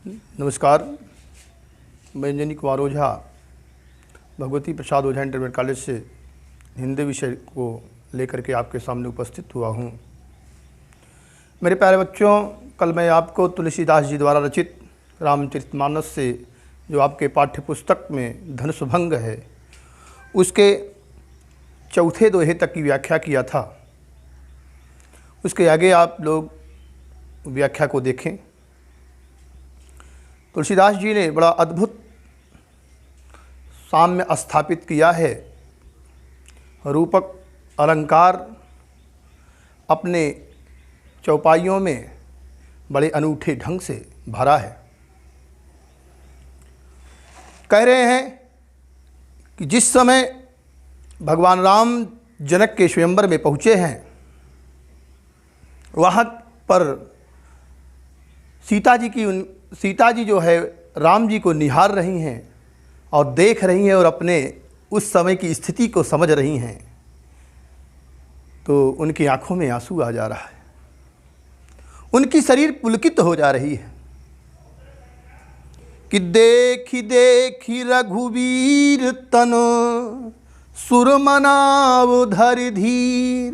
नमस्कार, मैं इंजीनियर कुमार ओझा भगवती प्रसाद ओझा intermediate college से हिंदी विषय को लेकर के आपके सामने उपस्थित हुआ हूँ। मेरे प्यारे बच्चों, कल मैं आपको तुलसीदास जी द्वारा रचित रामचरितमानस से जो आपके पाठ्य पुस्तक में धनुषभंग है उसके चौथे दोहे तक की व्याख्या किया था। उसके आगे आप लोग व्याख्या को देखें। तुलसीदास जी ने बड़ा अद्भुत साम्य स्थापित किया है। रूपक अलंकार अपने चौपाइयों में बड़े अनूठे ढंग से भरा है। कह रहे हैं कि जिस समय भगवान राम जनक के स्वयंवर में पहुँचे हैं, वहाँ पर सीता जी जो है राम जी को निहार रही हैं और देख रही हैं और अपने उस समय की स्थिति को समझ रही हैं, तो उनकी आंखों में आंसू आ जा रहा है, उनकी शरीर पुलकित हो जा रही है कि देखी देखी रघुवीर तन सुरमनाव धर धीर।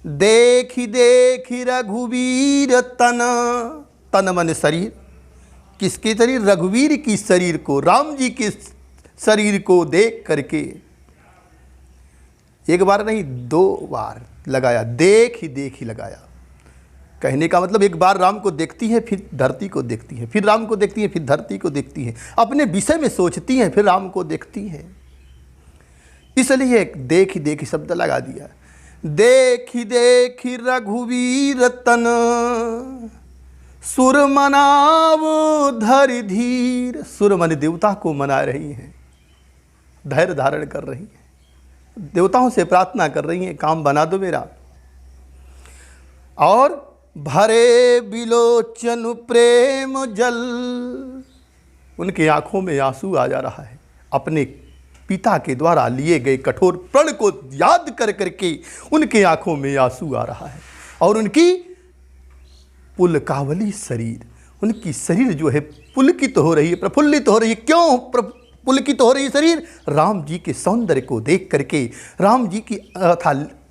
देखी देखी रघुवीर तन, तन मन शरीर, किसके शरीर? रघुवीर की शरीर को, राम जी के शरीर को देख करके एक बार नहीं दो बार लगाया, देख ही लगाया। कहने का मतलब एक बार राम को देखती है, फिर धरती को देखती है, फिर राम को देखती है, फिर धरती को देखती है, अपने विषय में सोचती हैं, फिर राम को देखती हैं। इसलिए देख ही शब्द लगा दिया। देखी देखी रघुवीर तन सुर मनाव धर धीर। सुर मन देवता को मना रही हैं, धैर्य धारण कर रही हैं, देवताओं से प्रार्थना कर रही हैं, काम बना दो मेरा। और भरे बिलोचन प्रेम जल, उनके आंखों में आंसू आ जा रहा है। अपने पिता के द्वारा लिए गए कठोर प्रण को याद कर करके उनके आंखों में आंसू आ रहा है। और उनकी पुलकावली शरीर, उनकी शरीर जो है पुलकित हो रही है, प्रफुल्लित हो रही है। क्यों पुलकित हो रही है शरीर? राम जी के सौंदर्य को देख करके, राम जी की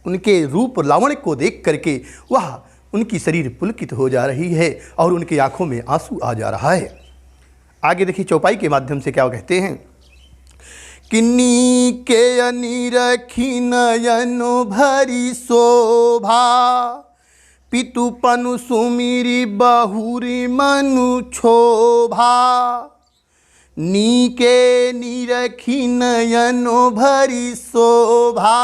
उनके रूप लावण्य को देख करके वह उनकी शरीर पुलकित हो जा रही है और उनकी आंखों में आंसू आ जा रहा है। आगे देखिए चौपाई के माध्यम से क्या कहते हैं। किन्नी के अनिरखी नयन भरी शोभा, पितुपनु सुमिरी बहुरी मनु क्षोभा। नीके निरखी नयनो भरी शोभा।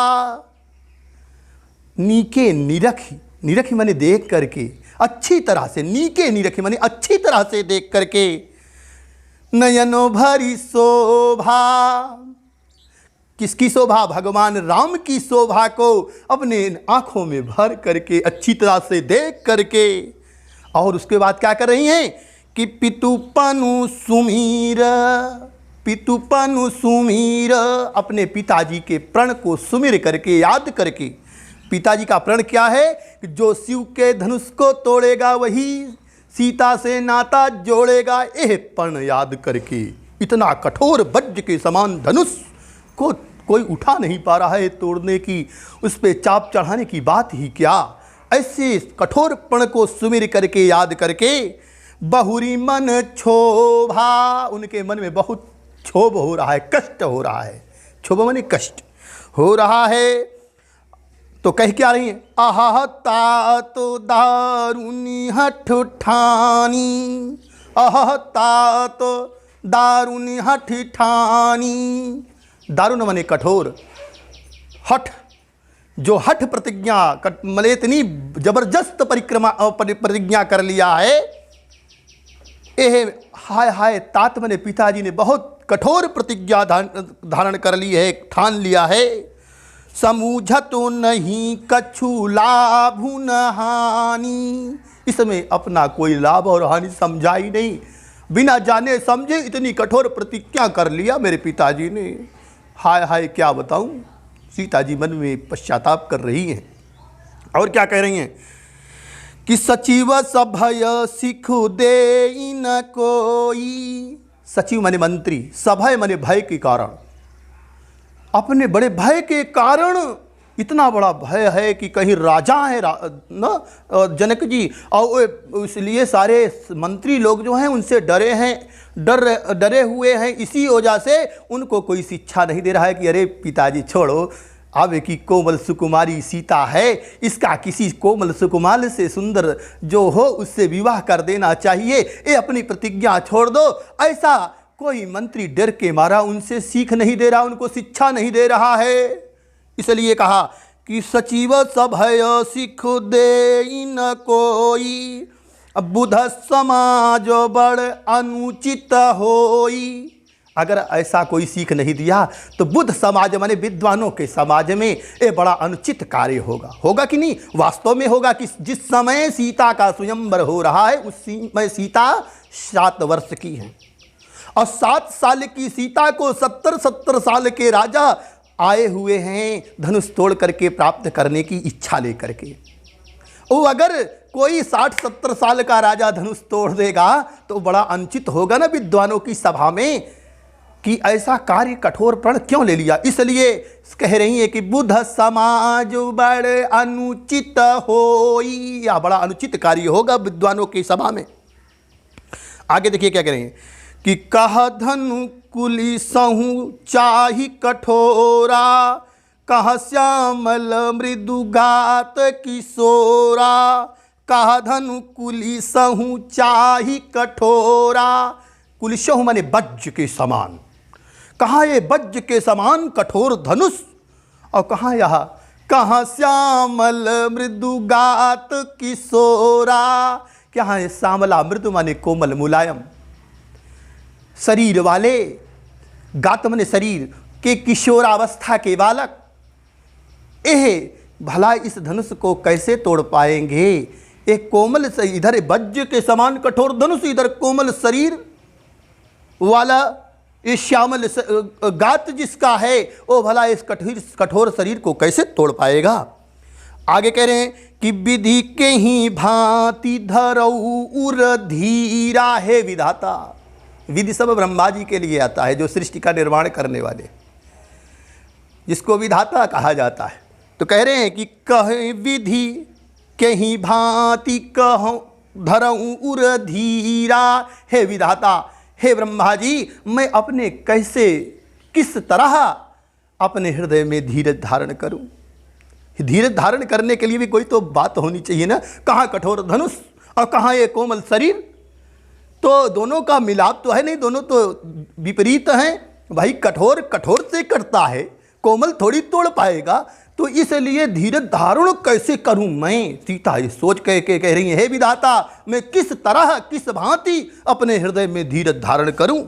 नीके निरखी, निरखी माने देख करके अच्छी तरह से, नीके निरखी माने अच्छी तरह से देख करके, नयनो भरी शोभा। किसकी शोभा? भगवान राम की शोभा को अपने आंखों में भर करके अच्छी तरह से देख करके। और उसके बाद क्या कर रही हैं कि पितुपनु सुमीर, पितुपनु सुमीर, अपने पिताजी के प्रण को सुमिर करके, याद करके। पिताजी का प्रण क्या है? जो शिव के धनुष को तोड़ेगा वही सीता से नाता जोड़ेगा। यह प्रण याद करके इतना कठोर वज्र के समान धनुष को कोई उठा नहीं पा रहा है तोड़ने की, उस पर चाप चढ़ाने की बात ही क्या। ऐसे कठोर प्रण को सुमिर करके, याद करके, बहुरी मन क्षोभा, उनके मन में बहुत क्षोभ हो रहा है, कष्ट हो रहा है। क्षोभ माने कष्ट हो रहा है। तो कह क्या रही है? आहा तात दारुनी हठ ठानी, आहा तात दारुनी हठ ठानी। दारुण माने कठोर, हठ, जो हठ प्रतिज्ञा मतलब इतनी जबरदस्त प्रतिज्ञा कर लिया है। हाय हाय तात माने पिताजी ने बहुत कठोर प्रतिज्ञा धारण कर ली है, ठान लिया है। समूझतो नहीं कछु लाभ न हानि, इसमें अपना कोई लाभ और हानि समझा ही नहीं, बिना जाने समझे इतनी कठोर प्रतिज्ञा कर लिया मेरे पिताजी ने। हाय हाय क्या बताऊं। सीता जी मन में पश्चाताप कर रही हैं और क्या कह रही हैं कि सचिव सभय सिखु दे न कोई। सचिव माने मंत्री, सभय माने भय के कारण। अपने बड़े भय के कारण, इतना बड़ा भय है कि कहीं राजा है ना जनक जी, और इसलिए सारे मंत्री लोग जो हैं उनसे डरे हैं, डरे हुए हैं। इसी वजह से उनको कोई शिक्षा नहीं दे रहा है कि अरे पिताजी छोड़ो, अब की कोमल सुकुमारी सीता है, इसका किसी कोमल सुकुमार से सुंदर जो हो उससे विवाह कर देना चाहिए, ये अपनी प्रतिज्ञा छोड़ दो। ऐसा कोई मंत्री डर के मारा उनसे सीख नहीं दे रहा, उनको शिक्षा नहीं दे रहा है। इसलिए कहा कि सचिव सभय सिख दे न कोई, बुध समाज बड़ अनुचित होई। अगर ऐसा कोई सीख नहीं दिया तो बुद्ध समाज माने विद्वानों के समाज में ये बड़ा अनुचित कार्य होगा कि नहीं? वास्तव में होगा कि जिस समय सीता का स्वयंवर हो रहा है उस समय सीता 7 वर्ष की है, और 7 साल की सीता को 70 साल के राजा आए हुए हैं धनुष तोड़ करके प्राप्त करने की इच्छा लेकर के। वो अगर कोई 60-70 साल का राजा धनुष तोड़ देगा तो बड़ा अनुचित होगा ना विद्वानों की सभा में कि ऐसा कार्य कठोर प्रण क्यों ले लिया। इसलिए कह रही है कि बुध समाज बड़ अनुचित होई, या बड़ा अनुचित कार्य होगा विद्वानों की सभा में। आगे देखिए क्या कह रहे हैं कि कह धनु कुली सहु चाहि कठोरा, कह श्यामल मृदुगात किशोरा। कह धनु कुली सहु चाहि कठोरा, कुलिशहु माने वज्र के समान। कहाँ ये वज्र के समान कठोर धनुष, और कहाँ यहाँ कहाँ श्यामल मृदुगात किशोरा। क्या है श्यामला? मृदु माने कोमल मुलायम शरीर वाले, गात माने शरीर के किशोरावस्था के बालक। भला इस धनुष को कैसे तोड़ पाएंगे? एक कोमल से इधर वज्र के समान कठोर धनुष, इधर कोमल शरीर वाला ये श्यामल गात जिसका है वो भला इस कठोर शरीर को कैसे तोड़ पाएगा? आगे कह रहे हैं कि विधि के ही भांति धरऊ उर धीरा। है विधाता, विधि सब ब्रह्मा जी के लिए आता है जो सृष्टि का निर्माण करने वाले, जिसको विधाता कहा जाता है। तो कह रहे हैं कि कहे विधि के ही भांति कहो धरऊ उर धीरा। हे विधाता, हे ब्रह्मा जी, मैं अपने कैसे किस तरह अपने हृदय में धीरज धारण करूं? धीरज धारण करने के लिए भी कोई तो बात होनी चाहिए ना। कहाँ कठोर धनुष और कहाँ ये कोमल शरीर, तो दोनों का मिलाप तो है नहीं, दोनों तो विपरीत हैं। भाई कठोर कठोर से कटता है, कोमल थोड़ी तोड़ पाएगा, तो इसलिए धीरज धारण कैसे करूं मैं? सीता ये सोच के कह रही है, हे विधाता, मैं किस तरह किस भांति अपने हृदय में धीरज धारण करूं?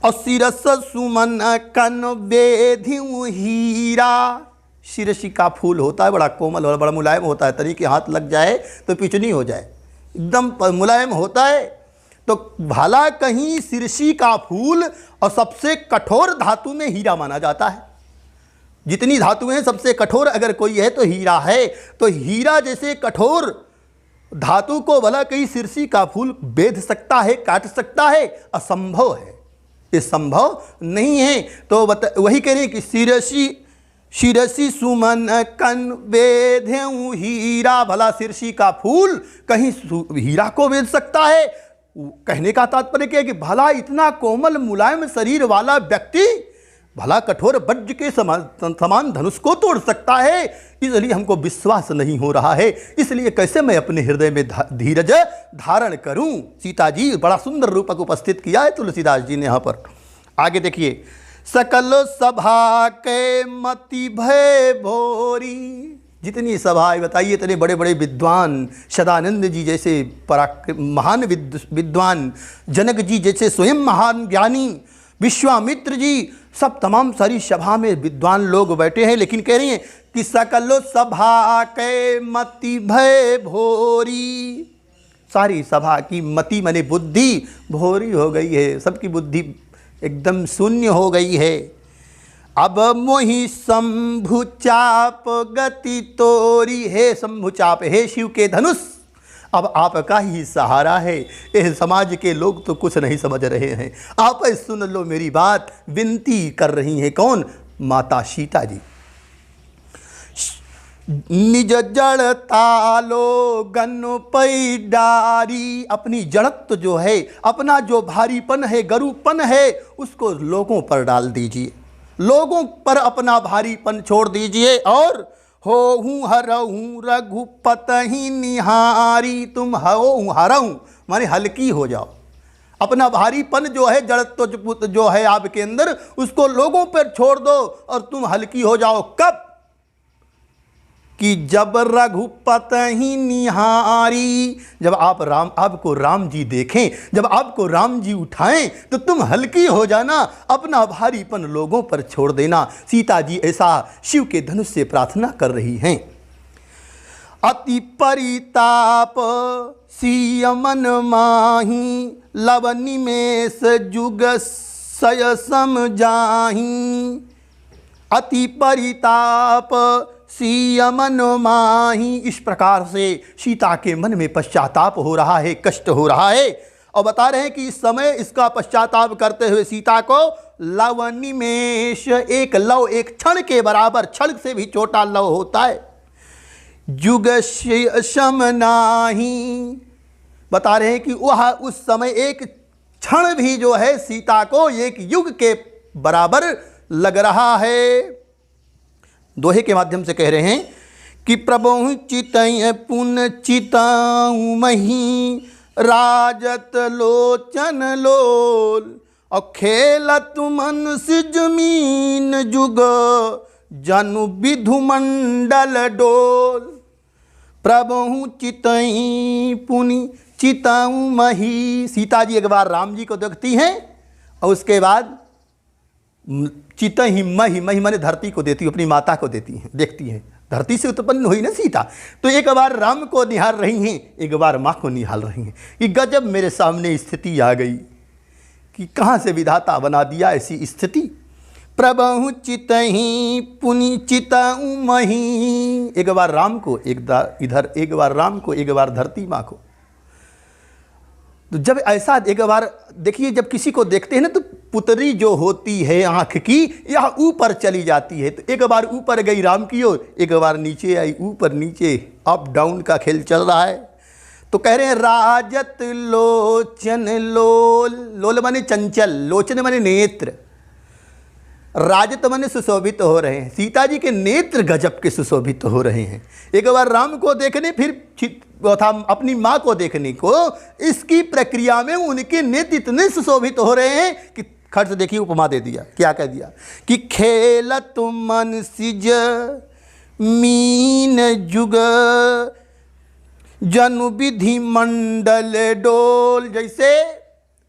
और शिरस सुमन कन वेधिउ हीरा। शिरसी का फूल होता है, बड़ा कोमल और बड़ा मुलायम होता है, तरीके हाथ लग जाए तो पिचनी हो जाए, एकदम मुलायम होता है। तो भला कहीं शिरसी का फूल, और सबसे कठोर धातु में हीरा माना जाता है। जितनी धातुएं हैं सबसे कठोर अगर कोई है तो हीरा है। तो हीरा जैसे कठोर धातु को भला कहीं शिरसी का फूल बेध सकता है, काट सकता है? असंभव है, ये संभव नहीं है। तो वही कह रहे हैं कि शिरसी सुमन कन बेधेउ हीरा। भला शिरसी का फूल कहीं हीरा को बेध सकता है? कहने का तात्पर्य क्या है कि भला इतना कोमल मुलायम शरीर वाला व्यक्ति भला कठोर वज्र के समान धनुष को तोड़ सकता है? इसलिए हमको विश्वास नहीं हो रहा है। इसलिए कैसे मैं अपने हृदय में धीरज धारण करूं? सीता जी बड़ा सुंदर रूपक उपस्थित किया है तुलसीदास जी ने यहाँ पर। आगे देखिए, सकल सभा के मति भय भोरी। जितनी सभाएं बताइए, इतने बड़े बड़े विद्वान, सदानंद जी जैसे महान विद्वान, जनक जी जैसे स्वयं महान ज्ञानी, विश्वामित्र जी, सब तमाम सारी सभा में विद्वान लोग बैठे हैं, लेकिन कह रही हैं कि सकलो सभा के मति भय भोरी। सारी सभा की मति माने बुद्धि भोरी हो गई है, सबकी बुद्धि एकदम शून्य हो गई है। अब मोहि शंभु चाप गति तोरी, हे शंभु चाप, हे शिव के धनुष, अब आपका ही सहारा है। यह समाज के लोग तो कुछ नहीं समझ रहे हैं, आप सुन लो मेरी बात। विनती कर रही हैं कौन? माता सीता जी। निज जड़ तालो गन पै डारी, अपनी जड़त्व जो है, अपना जो भारीपन है, गरुपन है, उसको लोगों पर डाल दीजिए, लोगों पर अपना भारीपन छोड़ दीजिए। और होहूँ हरहूँ रघुपतहि निहारी, तुम होहूँ हरहूँ माने हल्की हो जाओ, अपना भारीपन जो है, जड़त्व जो है आपके अंदर, उसको लोगों पर छोड़ दो और तुम हल्की हो जाओ। कब? कि जब रघुपतहि निहारी, जब आपको राम जी देखें, जब आपको राम जी उठाएं तो तुम हल्की हो जाना, अपना भारीपन लोगों पर छोड़ देना। सीता जी ऐसा शिव के धनुष से प्रार्थना कर रही हैं। अति परिताप सिय मन माही, लव निमेष जुग सय सम जाही। अति परिताप सिय मन माही, इस प्रकार से सीता के मन में पश्चाताप हो रहा है, कष्ट हो रहा है। और बता रहे हैं कि इस समय इसका पश्चाताप करते हुए सीता को लव निमेष, एक लव, एक क्षण के बराबर, क्षण से भी छोटा लव होता है, जुग सम नाही, बता रहे हैं कि वह उस समय एक क्षण भी जो है सीता को एक युग के बराबर लग रहा है। दोहे के माध्यम से कह रहे हैं कि प्रभु चितय पुन चिताऊं मही, राजत लोचन लोल, और खेलत मन सिजमीन जुग जनु विधु मंडल डोल। प्रभु चितई पुनि चिताऊं मही, सीता जी एक बार राम जी को देखती हैं और उसके बाद चित ही मही, मही माने धरती को देती, अपनी माता को देती हैं, देखती हैं, धरती से उत्पन्न हुई ना सीता, तो एक बार राम को निहार रही हैं, एक बार माँ को निहार रही हैं। कि गजब मेरे सामने स्थिति आ गई कि कहाँ से विधाता बना दिया ऐसी स्थिति। प्रभु चितहि पुनि चिताऊं मही, एक बार राम को, इधर एक बार राम को, एक बार धरती माँ को। तो जब ऐसा एक बार देखिए, जब किसी को देखते हैं ना तो पुतरी जो होती है आँख की यह ऊपर चली जाती है, तो एक बार ऊपर गई राम की ओर, एक बार नीचे आई, ऊपर नीचे अप डाउन का खेल चल रहा है। तो कह रहे हैं राजत लोचन लोल, लोल माने चंचल, लोचन माने नेत्र, राजत माने सुशोभित हो रहे हैं, सीता जी के नेत्र गजब के सुशोभित हो रहे हैं। एक बार राम को देखने, फिर था अपनी माँ को देखने को, इसकी प्रक्रिया में उनके नेत्र इतने सुशोभित हो रहे हैं कि खर्च देखिए उपमा दे दिया, क्या कह दिया कि खेलत मन सिज मीन जुग जनु विधि मंडल डोल। जैसे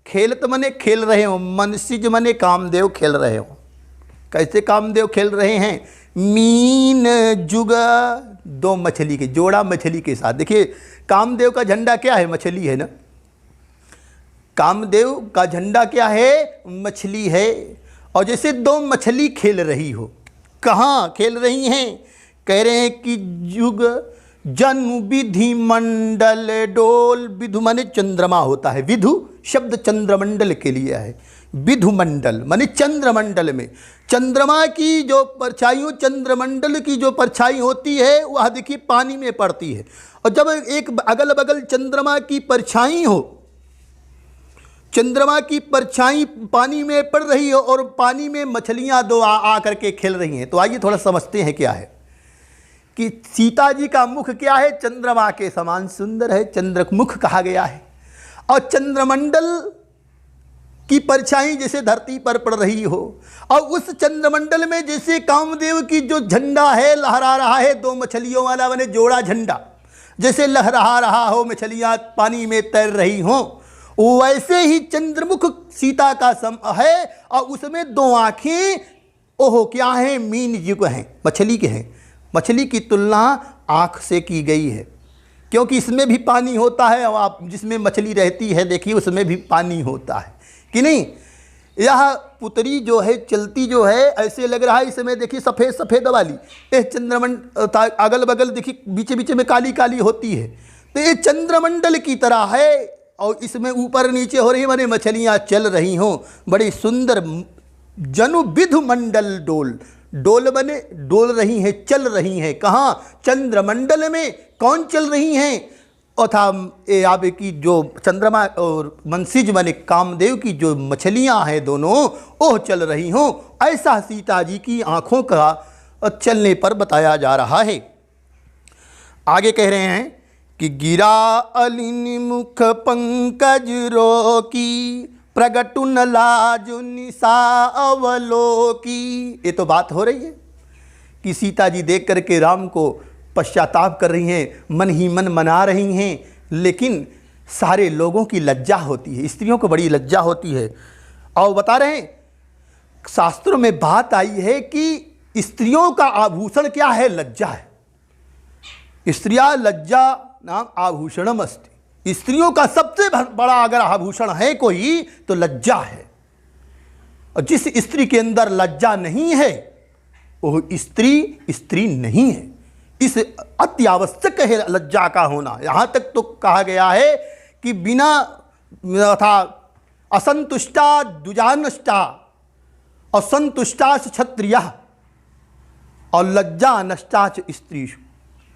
खेलत मने खेल रहे हो, मन सिज मने कामदेव खेल रहे हो। कैसे कामदेव खेल रहे हैं? मीन जुग, दो मछली के जोड़ा, मछली के साथ। देखिए कामदेव का झंडा क्या है? मछली है ना। कामदेव का झंडा क्या है? मछली है। और जैसे दो मछली खेल रही हो, कहाँ खेल रही हैं? कह रहे हैं कि जुग जनु विधि मंडल डोल। विधु माने चंद्रमा होता है, विधु शब्द चंद्रमंडल के लिए है। विधु मंडल माने चंद्रमंडल में चंद्रमा की जो परछाइयों, चंद्रमंडल की जो परछाई होती है वह देखिए पानी में पड़ती है। और जब एक अगल बगल चंद्रमा की परछाई हो, चंद्रमा की परछाई पानी में पड़ रही हो और पानी में मछलियां दो आ करके खेल रही हैं, तो आइए थोड़ा समझते हैं क्या है कि सीता जी का मुख क्या है? चंद्रमा के समान सुंदर है, चंद्रमुख कहा गया है। और चंद्रमंडल की परछाई जैसे धरती पर पड़ रही हो, और उस चंद्रमंडल में जैसे कामदेव की जो झंडा है लहरा रहा है, दो मछलियों वाला बने जोड़ा झंडा जैसे लहरा रहा हो, मछलियां पानी में तैर रही हों, वैसे ही चंद्रमुख सीता का सम है। और उसमें दो आँखें, ओहो क्या है? मीन युग हैं, मछली के हैं। मछली की तुलना आँख से की गई है, क्योंकि इसमें भी पानी होता है। और आप जिसमें मछली रहती है देखिए उसमें भी पानी होता है कि नहीं। यह पुतरी जो है चलती जो है ऐसे लग रहा है इसमें देखिए सफ़ेद सफ़ेद वाली, ये चंद्रमंडल अगल बगल देखिए बीच बीच में काली काली होती है, तो ये चंद्रमंडल की तरह है और इसमें ऊपर नीचे हो रही माने मछलियाँ चल रही हों, बड़ी सुंदर जनु विधु मंडल डोल, डोल बने डोल रही हैं, चल रही हैं। कहाँ? चंद्रमंडल में। कौन चल रही हैं? अथा ये आप की जो चंद्रमा और मनसिज माने कामदेव की जो मछलियां हैं दोनों वो चल रही हों, ऐसा सीता जी की आँखों का चलने पर बताया जा रहा है। आगे कह रहे हैं कि गिरा अलिन मुख पंकज रोकी प्रगटु न लाजु निशा अवलोकी। ये तो बात हो रही है कि सीता जी देख करके राम को पश्चाताप कर रही हैं, मन ही मन मना रही हैं, लेकिन सारे लोगों की लज्जा होती है, स्त्रियों को बड़ी लज्जा होती है। और बता रहे हैं शास्त्रों में बात आई है कि स्त्रियों का आभूषण क्या है? लज्जा है। स्त्रिया लज्जा नाम आभूषणम अस्ति। स्त्रियों का सबसे बड़ा अगर आभूषण है कोई तो लज्जा है, और जिस स्त्री के अंदर लज्जा नहीं है वो स्त्री नहीं है। इस अति आवश्यक है लज्जा का होना। यहाँ तक तो कहा गया है कि बिना था असंतुष्टा दुजानष्टा और संतुष्टाच क्षत्रिया और लज्जा नष्टाच स्त्री।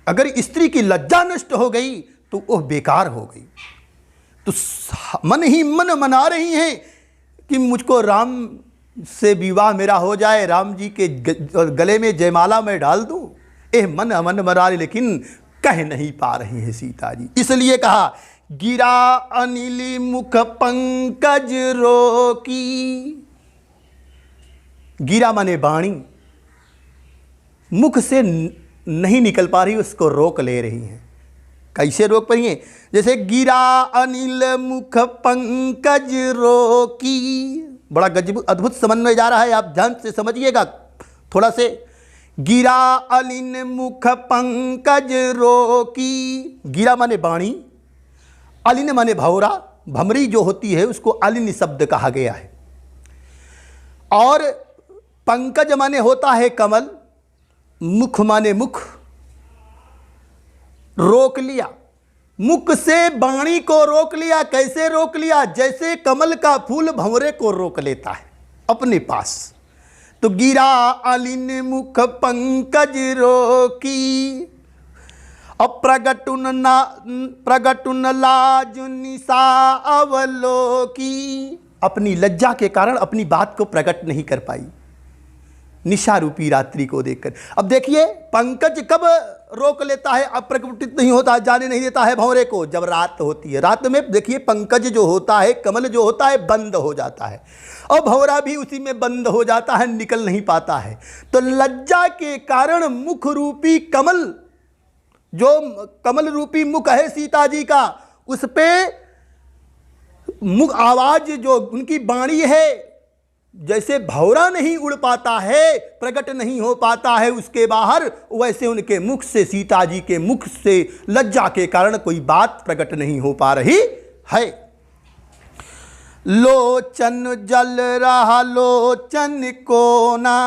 अगर स्त्री की लज्जा नष्ट हो गई तो वह बेकार हो गई। तो मन ही मन मना रही हैं कि मुझको राम से विवाह मेरा हो जाए, राम जी के गले में जयमाला मैं डाल दूं। मन अमन मना रही, लेकिन कह नहीं पा रही है सीता जी। इसलिए कहा गिरा अनिल मुख पंकज रोकी। गिरा माने बाणी, मुख से नहीं निकल पा रही, उसको रोक ले रही हैं। कैसे रोक पा रही हैं? जैसे गिरा अनिल मुख पंकज रोकी। बड़ा गजब अद्भुत समन्वय जा रहा है, आप ध्यान से समझिएगा थोड़ा से। गिरा अलिन मुख पंकज रोकी। गिरा माने बाणी, अलिन माने भौरा, भमरी जो होती है उसको अलिन शब्द कहा गया है। और पंकज माने होता है कमल, मुख माने मुख। रोक लिया, मुख से बाणी को रोक लिया। कैसे रोक लिया? जैसे कमल का फूल भंवरे को रोक लेता है अपने पास। तो गिरा अलिन मुख पंकज रोकी। प्रगटुन लाजु निशा अवलोकी। अपनी लज्जा के कारण अपनी बात को प्रकट नहीं कर पाई निशा रूपी रात्रि को देखकर। अब देखिए पंकज कब रोक लेता है, अब प्रकटित नहीं होता, जाने नहीं देता है भंवरे को, जब रात होती है। रात में देखिए पंकज जो होता है, कमल जो होता है, बंद हो जाता है और भंवरा भी उसी में बंद हो जाता है, निकल नहीं पाता है। तो लज्जा के कारण मुख रूपी कमल, जो कमल रूपी मुख है सीता जी का, उस पे मुख आवाज जो उनकी बाणी है, जैसे भौरा नहीं उड़ पाता है, प्रकट नहीं हो पाता है उसके बाहर, वैसे उनके मुख से, सीता जी के मुख से लज्जा के कारण कोई बात प्रकट नहीं हो पा रही है। लोचन जल रहा लोचन कोना,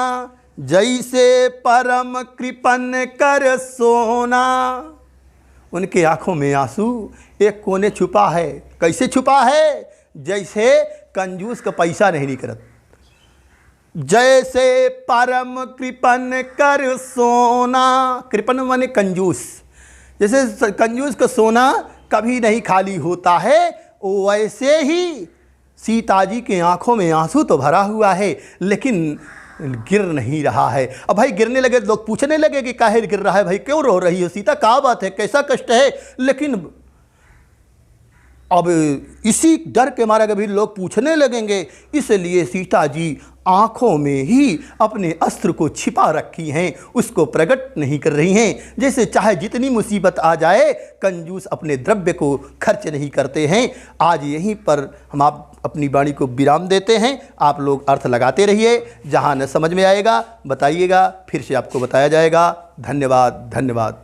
जैसे परम कृपन कर सोना। उनके आंखों में आंसू एक कोने छुपा है। कैसे छुपा है? जैसे कंजूस का पैसा नहीं निकलता। जैसे परम कृपन कर सोना। कृपन माने कंजूस। जैसे कंजूस का सोना कभी नहीं खाली होता है, वैसे ही सीता जी के आंखों में आंसू तो भरा हुआ है, लेकिन गिर नहीं रहा है। अब भाई गिरने लगे, लोग पूछने लगे कि काहे गिर रहा है, भाई क्यों रो रही हो सीता, क्या बात है, कैसा कष्ट है। लेकिन अब इसी डर के मारे कभी लोग पूछने लगेंगे, इसलिए सीता जी आँखों में ही अपने अस्त्र को छिपा रखी हैं, उसको प्रकट नहीं कर रही हैं। जैसे चाहे जितनी मुसीबत आ जाए, कंजूस अपने द्रव्य को खर्च नहीं करते हैं। आज यहीं पर हम आप अपनी वाणी को विराम देते हैं। आप लोग अर्थ लगाते रहिए, जहाँ न समझ में आएगा बताइएगा, फिर से आपको बताया जाएगा। धन्यवाद, धन्यवाद।